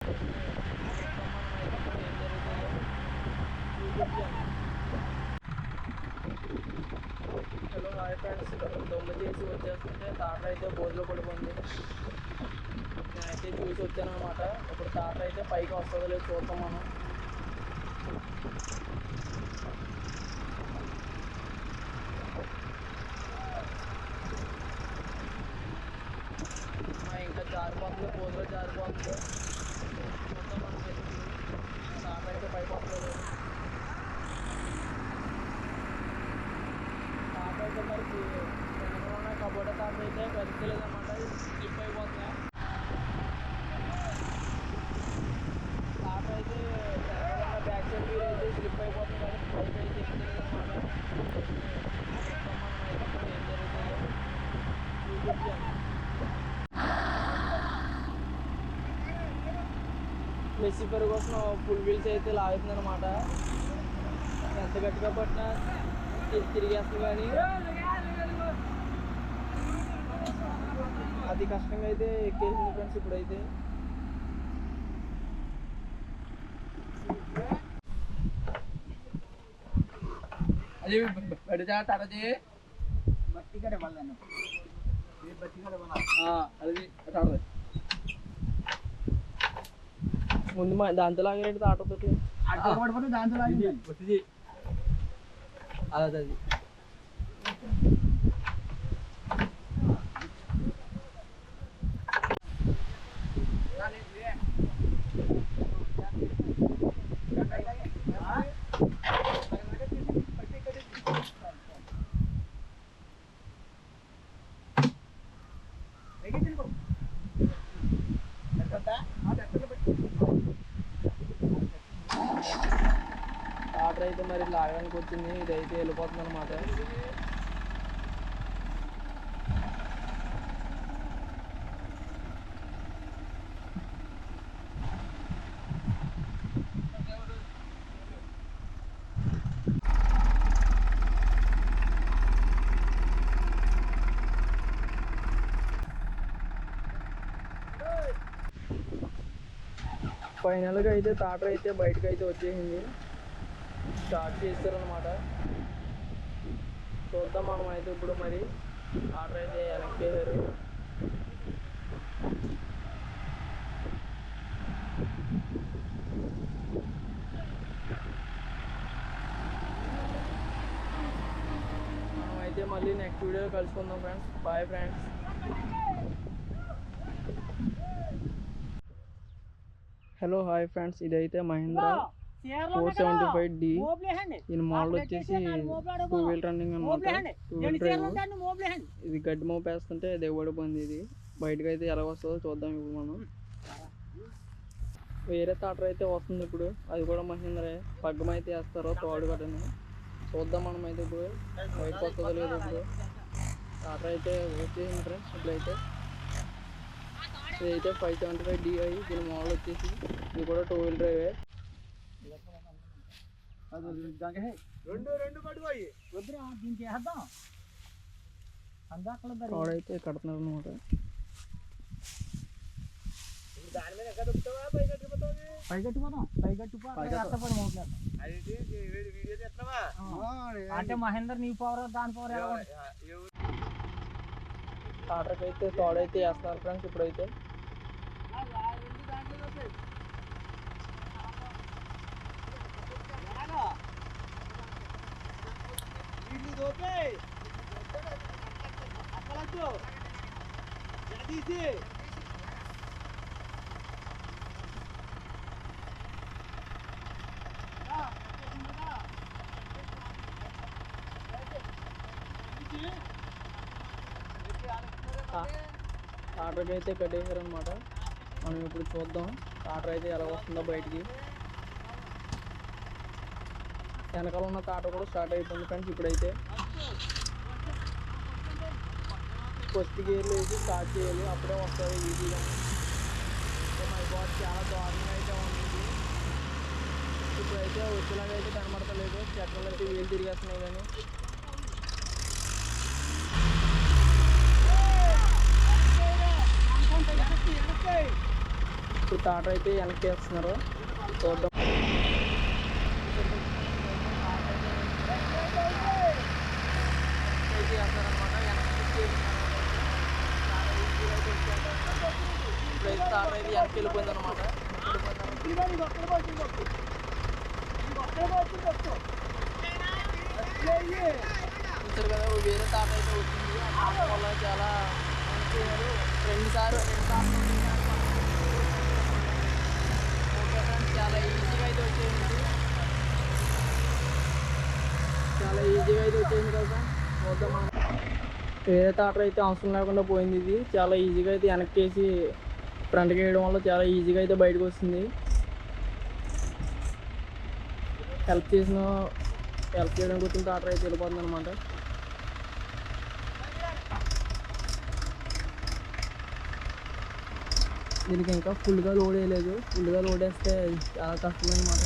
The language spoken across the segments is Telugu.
హలో హాయ్ ఫ్రెండ్స్, దొంగ చేసి వచ్చేస్తుంటే తాట అయితే బోర్లో పడిపోయింది. నేనైతే చూసి వచ్చాను అనమాట. ఇప్పుడు తాట అయితే పైకి వస్తుందో లేదు చూద్దాం మనం. ఇంకా జారిపోతుంది, బోర్లో జారిపోతుంది. చూద్దాం మనం అయితే తాట అయితే పైకి వస్తుందో లేదు. తాట అయితే మరి వెనకలో కబోర్డ్ తాట అయితే కదిలేదు అనమాట, స్లిప్ అయిపోతుంది. తాట అయితే వెనకలో బ్యాక్ సైడ్ వీల్ అయితే స్లిప్ అయిపోతుంది, కానీ పైకి అయితే ఎక్కుతలేదు అనమాట. మనం అయితే ఏం జరుగుతుందో చూపించాను. మెస్సిఫర్ కోసం ఫుల్ వీల్స్ అయితే లాగుతుంది అనమాట. ఎంత గట్టిగా పట్టినా తిరిగేస్తుంది, కానీ అతి కష్టంగా అయితే ఎక్కేసింది ఫ్రెండ్స్. ఇప్పుడైతే అది బట్టి ముందు దాంతో లాగినట్టు తాటతోటి దాంతో లాగి అదే టాటర్ అయితే మరి లాగడానికి వచ్చింది. ఇదైతే వెళ్ళిపోతుంది అనమాట. ఫైనల్గా అయితే టాటర్ అయితే బయటకు అయితే వచ్చేసింది. స్టార్ట్ చేస్తారనమాట. చూద్దాం మనం అయితే ఇప్పుడు మరి. టాటర్ అయితే వెనక్కేసారు. మనం అయితే మళ్ళీ నెక్స్ట్ వీడియోలో కలుసుకుందాం friends. Bye friends. Hello hi friends, ఇదైతే మహీంద్రా 475D. దీని మోడల్ వచ్చేసి 2 వీల్ రన్నింగ్ అనమాట. 2 వీల్ డ్రైవ్. ఇది గడ్డి మోపేస్తుంటే దిగబడిపోయింది. ఇది బయటకు అయితే ఎలా వస్తుందో చూద్దాం ఇప్పుడు మనం. వేరే టాటర్ అయితే వస్తుంది ఇప్పుడు, అది కూడా మహీంద్రా. పగ్గం అయితే వేస్తారు తోడు కట్టని. చూద్దాం మనం అయితే ఇప్పుడు బయటకు వస్తుందో లేదు. ఇప్పుడు టాటర్ అయితే వచ్చేసింది ఫ్రెండ్స్. ఇప్పుడైతే ఇదైతే 575D. దీని మోడల్ వచ్చేసి ఇది కూడా 2 వీల్ డ్రైవే. అయితే కడుతున్నారు అనమాట. అంటే మహేందర్ నీ పవర్ దాని పవర్ టాటర్కి అయితే తోడైతే వేస్తున్నారు ఫ్రెండ్స్. ఇప్పుడైతే టాటర్కి అయితే కట్టేశారు అనమాట. మనం ఇప్పుడు చూద్దాం టాటర్ అయితే ఎలా వస్తుందో బయటికి. వెనకాల ఉన్న టాటర్ కూడా స్టార్ట్ అయిపోయింది ఫ్రెండ్స్. ఇప్పుడైతే ఫస్ట్ గేర్లు వేసి స్టార్ట్ చేయాలి, అప్పుడే వస్తుంది ఈజీగా. మై గాడ్, చాలా దారుణంగా అయితే ఉంది. ఇప్పుడైతే వచ్చేలాగా అయితే కనబడతలేదు. చక్రాలు అయితే వీలు తిరిగేస్తున్నాయి. కానీ ఇప్పుడు టాటర్ అయితే వెనక్కి వేస్తున్నారు చూద్దాం. ఇప్పుడైతే టాటర్ అయితే వెనక్కి వెళ్ళిపోయింది అనమాట. చూసారు కదా వేరే టాటర్ అయితే వచ్చింది. ఆ టాటర్ వల్ల చాలా రెండు సార్లు ఓకే ఫ్రెండ్స్, చాలా ఈజీగా అయితే వచ్చేసింది. చాలా ఈజీగా అయితే వచ్చేసింది కదా. చూద్దాం మనం. వేరే టాటర్ అయితే అవసరం లేకుండా పోయింది. ఇది చాలా ఈజీగా అయితే వెనక్కి వేసి ఫ్రంట్కి వేయడం వల్ల చాలా ఈజీగా అయితే బయటకు వస్తుంది. హెల్ప్ చేయడానికి వచ్చిన టాటర్ అయితే వెళ్ళిపోతుంది అనమాట. దీనికి ఇంకా ఫుల్గా లోడ్ వేయలేదు. ఫుల్గా లోడ్ వేస్తే చాలా కష్టం అనమాట.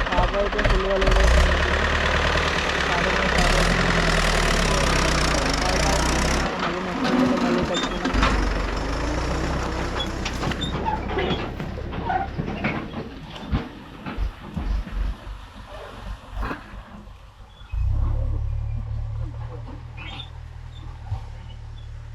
టాటర్ అయితే ఫుల్గా లోడ్ అవుతుంది.